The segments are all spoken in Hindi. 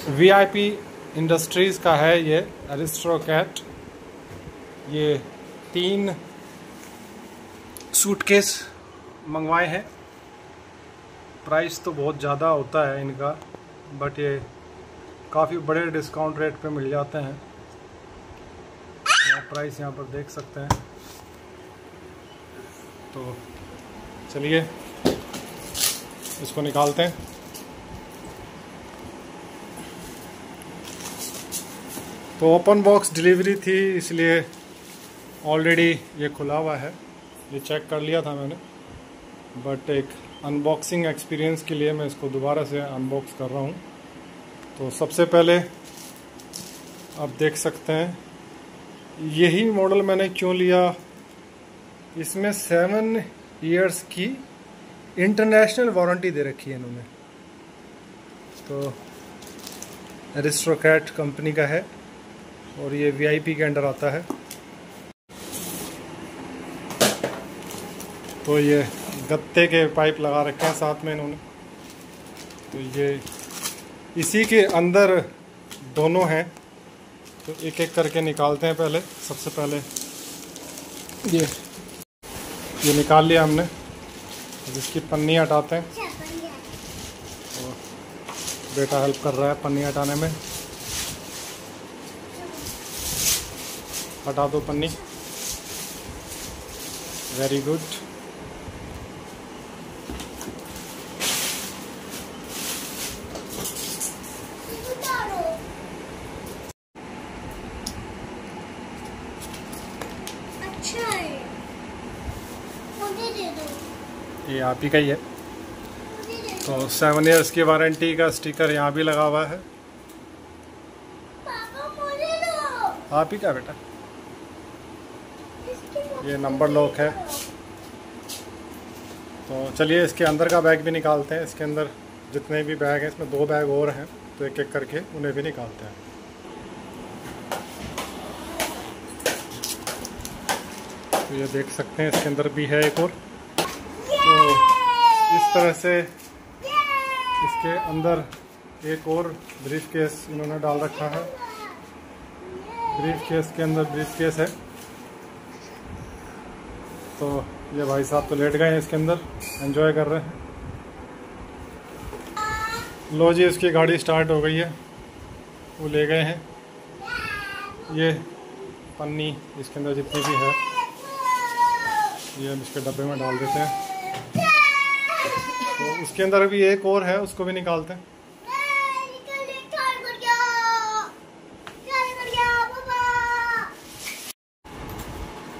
वीआईपी इंडस्ट्रीज़ का है ये एरिस्टोक्रेट। ये 3 सूटकेस मंगवाए हैं। प्राइस तो बहुत ज़्यादा होता है इनका, बट ये काफ़ी बड़े डिस्काउंट रेट पे मिल जाते हैं। आप प्राइस यहाँ पर देख सकते हैं। तो चलिए इसको निकालते हैं। तो ओपन बॉक्स डिलीवरी थी, इसलिए ऑलरेडी ये खुला हुआ है। ये चेक कर लिया था मैंने, बट एक अनबॉक्सिंग एक्सपीरियंस के लिए मैं इसको दोबारा से अनबॉक्स कर रहा हूँ। तो सबसे पहले आप देख सकते हैं, यही मॉडल मैंने क्यों लिया, इसमें 7 इयर्स की इंटरनेशनल वारंटी दे रखी है इन्होंने। तो एरिस्टोक्रेट कंपनी का है और ये वीआईपी के अंडर आता है। तो ये गत्ते के पाइप लगा रखे हैं साथ में इन्होंने। तो ये इसी के अंदर दोनों हैं। तो एक एक करके निकालते हैं। पहले सबसे पहले ये निकाल लिया हमने। जिसकी पन्नी हटाते हैं। तो बेटा हेल्प कर रहा है पन्नी हटाने में। हटा दो पन्नी, वेरी गुड। अच्छा है, मुझे दे दो। ये आप ही का ही है। तो 7 इयर्स की वारंटी का स्टिकर यहाँ भी लगा हुआ है। पापा मुझे दो। आप ही का बेटा। ये नंबर लॉक है। तो चलिए इसके अंदर का बैग भी निकालते हैं। इसके अंदर जितने भी बैग हैं, इसमें 2 बैग और हैं, तो एक एक करके उन्हें भी निकालते हैं। तो ये देख सकते हैं इसके अंदर भी है एक और। तो इस तरह से इसके अंदर एक और ब्रीफ केस इन्होंने डाल रखा है। ब्रीफ केस के अंदर ब्रीफ केस है। तो ये भाई साहब तो लेट गए हैं इसके अंदर, एंजॉय कर रहे हैं। लो जी, इसकी गाड़ी स्टार्ट हो गई है, वो ले गए हैं। ये पन्नी इसके अंदर जितनी भी है, ये हम इसके डब्बे में डाल देते हैं। तो उसके अंदर भी एक और है, उसको भी निकालते हैं।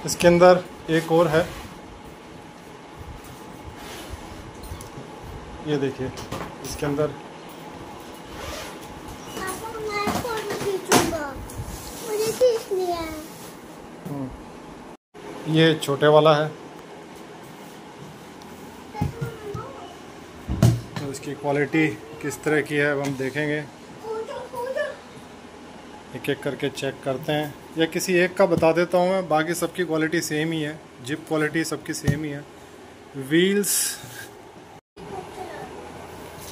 इसके अंदर एक और है, ये देखिए इसके अंदर। ये छोटे वाला है। तो इसकी क्वालिटी किस तरह की है अब हम देखेंगे, एक एक करके चेक करते हैं। या किसी एक का बता देता हूँ मैं, बाकी सबकी क्वालिटी सेम ही है। जिप क्वालिटी सबकी सेम ही है।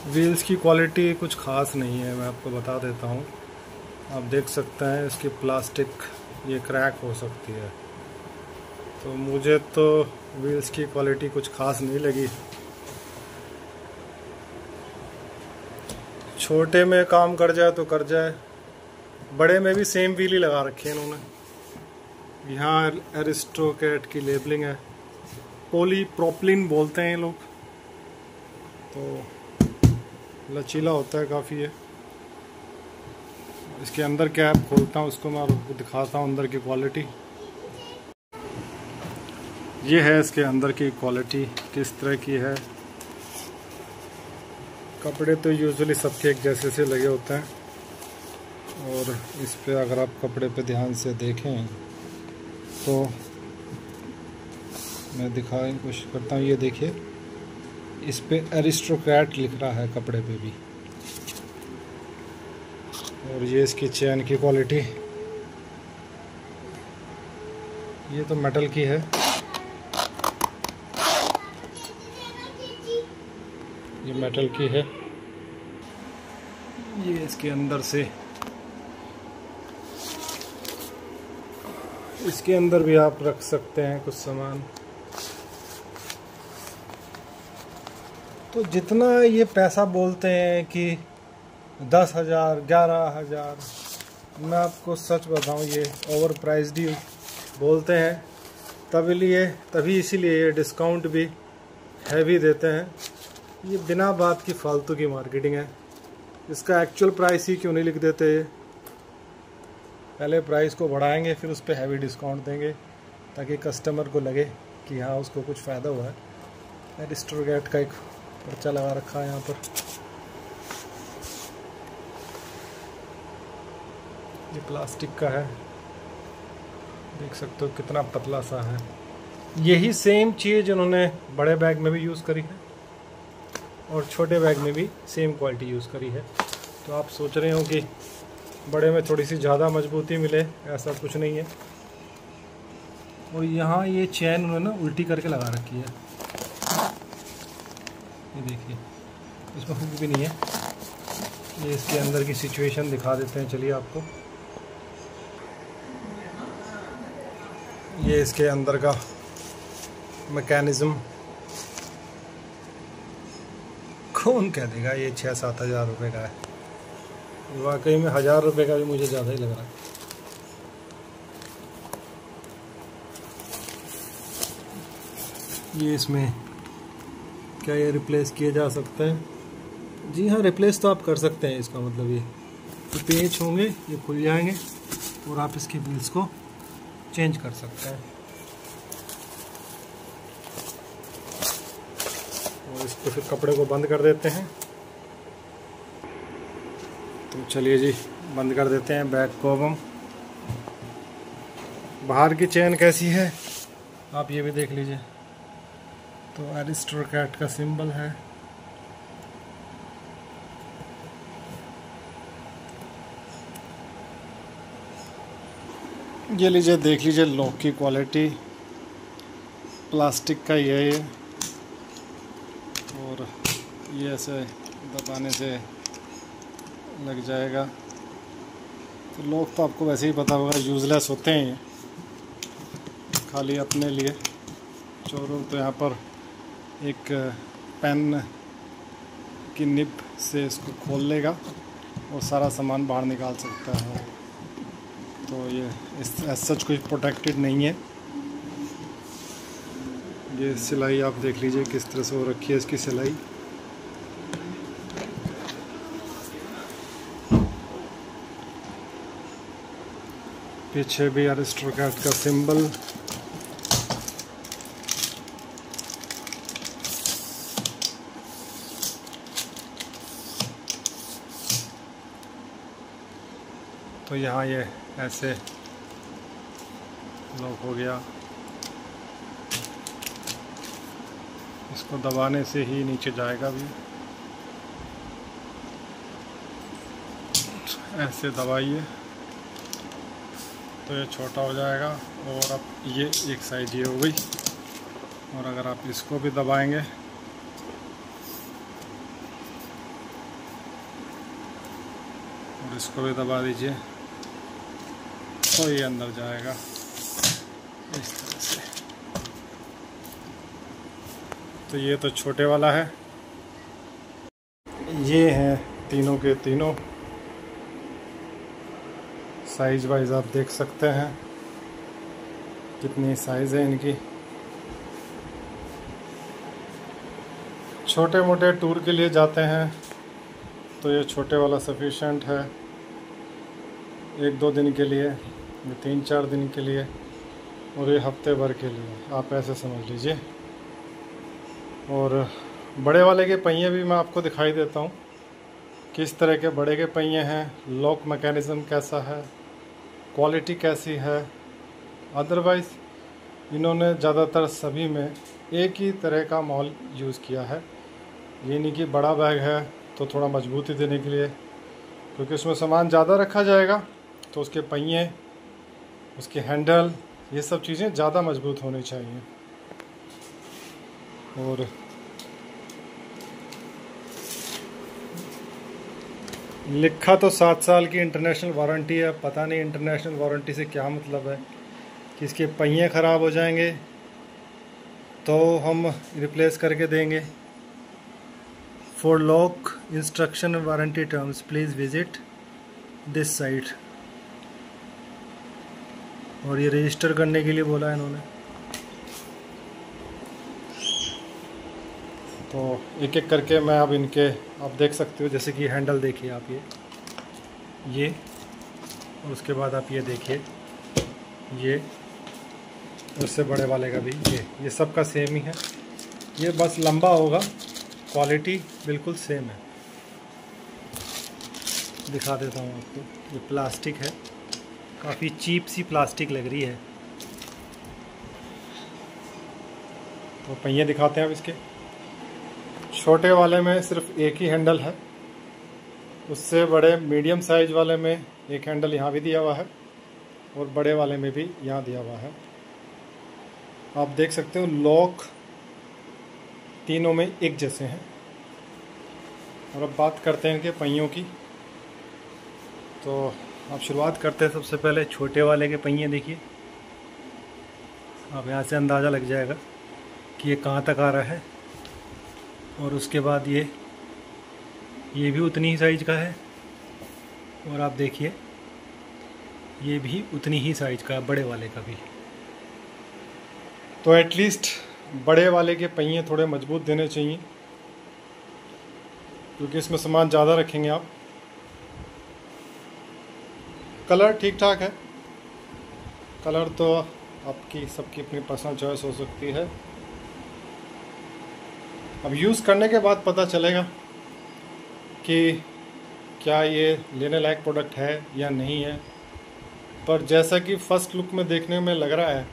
व्हील्स की क्वालिटी कुछ ख़ास नहीं है, मैं आपको बता देता हूँ। आप देख सकते हैं इसकी प्लास्टिक ये क्रैक हो सकती है। तो मुझे तो व्हील्स की क्वालिटी कुछ ख़ास नहीं लगी। छोटे में काम कर जाए तो कर जाए, बड़े में भी सेम व्हील ही लगा रखे हैं इन्होंने। यहाँ एरिस्टोक्रेट की लेबलिंग है। पॉलीप्रोपिलीन बोलते हैं ये लोग। तो लचीला होता है काफ़ी है। इसके अंदर कैप खोलता हूँ, उसको मैं आपको दिखाता हूँ अंदर की क्वालिटी। ये है इसके अंदर की क्वालिटी किस तरह की है। कपड़े तो यूजुअली सबके एक जैसे से लगे होते हैं, और इस पे अगर आप कपड़े पे ध्यान से देखें तो मैं दिखाने की कोशिश करता हूँ। ये देखिए, इस पे एरिस्टोक्रेट लिख रहा है कपड़े पे भी। और ये इसकी चेन की क्वालिटी, ये तो मेटल की है। ये मेटल की है। ये इसके अंदर से, इसके अंदर भी आप रख सकते हैं कुछ सामान। तो जितना ये पैसा बोलते हैं कि 10,000 11,000, मैं आपको सच बताऊं ये ओवर प्राइस्ड ही बोलते हैं। तभी इसीलिए ये डिस्काउंट भी हैवी देते हैं। ये बिना बात की फालतू की मार्केटिंग है। इसका एक्चुअल प्राइस ही क्यों नहीं लिख देते ये? पहले प्राइस को बढ़ाएंगे फिर उस पर हैवी डिस्काउंट देंगे ताकि कस्टमर को लगे कि हाँ उसको कुछ फ़ायदा हुआ है। एरिस्टोगेट का एक पर्चा लगा रखा है यहाँ पर। ये प्लास्टिक का है, देख सकते हो कितना पतला सा है। यही सेम चीज़ उन्होंने बड़े बैग में भी यूज़ करी है और छोटे बैग में भी सेम क्वालिटी यूज़ करी है। तो आप सोच रहे हो कि बड़े में थोड़ी सी ज़्यादा मजबूती मिले, ऐसा कुछ नहीं है। और यहाँ ये चैन उन्होंने उल्टी करके लगा रखी है, ये देखिए, इसमें हुक भी नहीं है। ये इसके अंदर की सिचुएशन दिखा देते हैं, चलिए आपको। ये इसके अंदर का मैकेनिज़्म, कौन कह देगा ये 6-7 हज़ार रुपये का है। वाकई में 1,000 रुपये का भी मुझे ज़्यादा ही लग रहा है। ये इसमें क्या ये रिप्लेस किए जा सकते हैं? जी हाँ, रिप्लेस तो आप कर सकते हैं। इसका मतलब ये तो पेच होंगे, ये खुल जाएंगे और आप इसके व्हील्स को चेंज कर सकते हैं। और इसको फिर कपड़े को बंद कर देते हैं। तो चलिए जी, बंद कर देते हैं बैग को। अब हम बाहर की चेन कैसी है आप ये भी देख लीजिए। तो एरिस्टोगेट का सिंबल है। ये लीजिए, देख लीजिए लॉक की क्वालिटी, प्लास्टिक का ही है ये। और ये ऐसे दबाने से लग जाएगा। तो लॉक तो आपको वैसे ही पता होगा, यूज़लेस होते हैं ये, खाली अपने लिए चोरों। तो यहाँ पर एक पेन की निब से इसको खोल लेगा और सारा सामान बाहर निकाल सकता है। तो ये इस सच कोई प्रोटेक्टेड नहीं है। ये सिलाई आप देख लीजिए किस तरह से हो रखी है इसकी सिलाई। पीछे भी एरिस्टोगेट का सिंबल। तो यहाँ ये ऐसे लॉक हो गया। इसको दबाने से ही नीचे जाएगा भी। ऐसे दबाइए तो ये छोटा हो जाएगा। और अब ये एक साइड ये हो गई। और अगर आप इसको भी दबाएंगे और इसको भी दबा दीजिए तो ये अंदर जाएगा इस तरह से। तो ये तो छोटे वाला है। ये हैं तीनों के तीनों। साइज वाइज आप देख सकते हैं कितनी साइज़ है इनकी। छोटे मोटे टूर के लिए जाते हैं तो ये छोटे वाला सफिशेंट है। 1-2 दिन के लिए, 3-4 दिन के लिए, और ये हफ्ते भर के लिए, आप ऐसे समझ लीजिए। और बड़े वाले के पहिए भी मैं आपको दिखाई देता हूँ किस तरह के बड़े के पहिए हैं, लॉक मैकेनिज़्म कैसा है, क्वालिटी कैसी है। अदरवाइज़ इन्होंने ज़्यादातर सभी में एक ही तरह का मॉल यूज़ किया है। ये नहीं कि बड़ा बैग है तो थोड़ा मजबूती देने के लिए, क्योंकि उसमें सामान ज़्यादा रखा जाएगा तो उसके पहिए, उसके हैंडल, ये सब चीज़ें ज़्यादा मजबूत होनी चाहिए। और लिखा तो 7 साल की इंटरनेशनल वारंटी है, पता नहीं इंटरनेशनल वारंटी से क्या मतलब है। कि इसके पहिए ख़राब हो जाएंगे तो हम रिप्लेस करके देंगे। For lock instruction warranty terms please visit this site. और ये रजिस्टर करने के लिए बोला है इन्होंने। तो एक एक करके मैं अब इनके आप देख सकते हो, जैसे कि हैंडल देखिए आप ये और उसके बाद आप ये देखिए ये, उससे बड़े वाले का भी ये सब का सेम ही है। ये बस लंबा होगा, क्वालिटी बिल्कुल सेम है। दिखा देता हूँ आपको, ये प्लास्टिक है, काफ़ी चीप सी प्लास्टिक लग रही है। तो पहिए दिखाते हैं अब इसके। छोटे वाले में सिर्फ एक ही हैंडल है, उससे बड़े मीडियम साइज वाले में एक हैंडल यहाँ भी दिया हुआ है और बड़े वाले में भी यहाँ दिया हुआ है। आप देख सकते हो लॉक तीनों में एक जैसे हैं। और अब बात करते हैं इनके पहियों की। तो आप शुरुआत करते हैं सबसे पहले छोटे वाले के पहिए देखिए। आप यहाँ से अंदाज़ा लग जाएगा कि ये कहाँ तक आ रहा है। और उसके बाद ये भी उतनी ही साइज का है। और आप देखिए ये भी उतनी ही साइज का, बड़े वाले का भी। तो एटलीस्ट बड़े वाले के पहिए थोड़े मजबूत देने चाहिए, क्योंकि इसमें सामान ज़्यादा रखेंगे आप। कलर ठीक ठाक है, कलर तो आपकी सबकी अपनी पर्सनल चॉइस हो सकती है। अब यूज़ करने के बाद पता चलेगा कि क्या ये लेने लायक प्रोडक्ट है या नहीं है। पर जैसा कि फ़र्स्ट लुक में देखने में लग रहा है,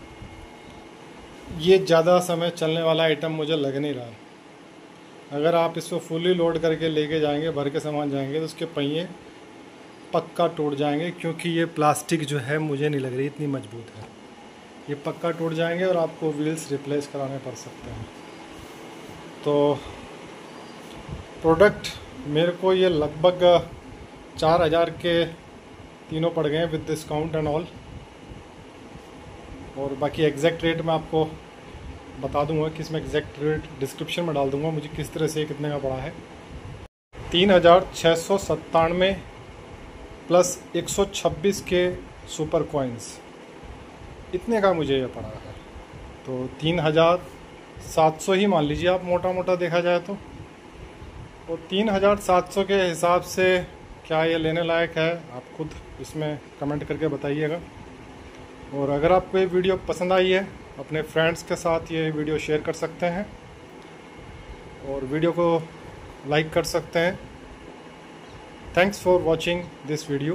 ये ज़्यादा समय चलने वाला आइटम मुझे लग नहीं रहा है। अगर आप इसको फुली लोड करके लेके जाएंगे, भर के सामान जाएंगे, तो उसके पहिए पक्का टूट जाएंगे, क्योंकि ये प्लास्टिक जो है मुझे नहीं लग रही इतनी मजबूत है। ये पक्का टूट जाएंगे और आपको व्हील्स रिप्लेस कराने पड़ सकते हैं। तो प्रोडक्ट मेरे को ये लगभग 4000 के तीनों पड़ गए हैं विद डिस्काउंट एंड ऑल। और बाकी एग्जैक्ट रेट मैं आपको बता दूंगा कि इसमें एग्जैक्ट रेट डिस्क्रिप्शन में डाल दूंगा मुझे किस तरह से कितने का पड़ा है। 3697 प्लस 126 के सुपर कॉइन्स, इतने का मुझे ये पड़ा है। तो 3700 ही मान लीजिए आप, मोटा मोटा देखा जाए तो। और 3700 के हिसाब से क्या ये लेने लायक है, आप खुद इसमें कमेंट करके बताइएगा। और अगर आपको ये वीडियो पसंद आई है, अपने फ्रेंड्स के साथ ये वीडियो शेयर कर सकते हैं और वीडियो को लाइक कर सकते हैं। Thanks for watching this video.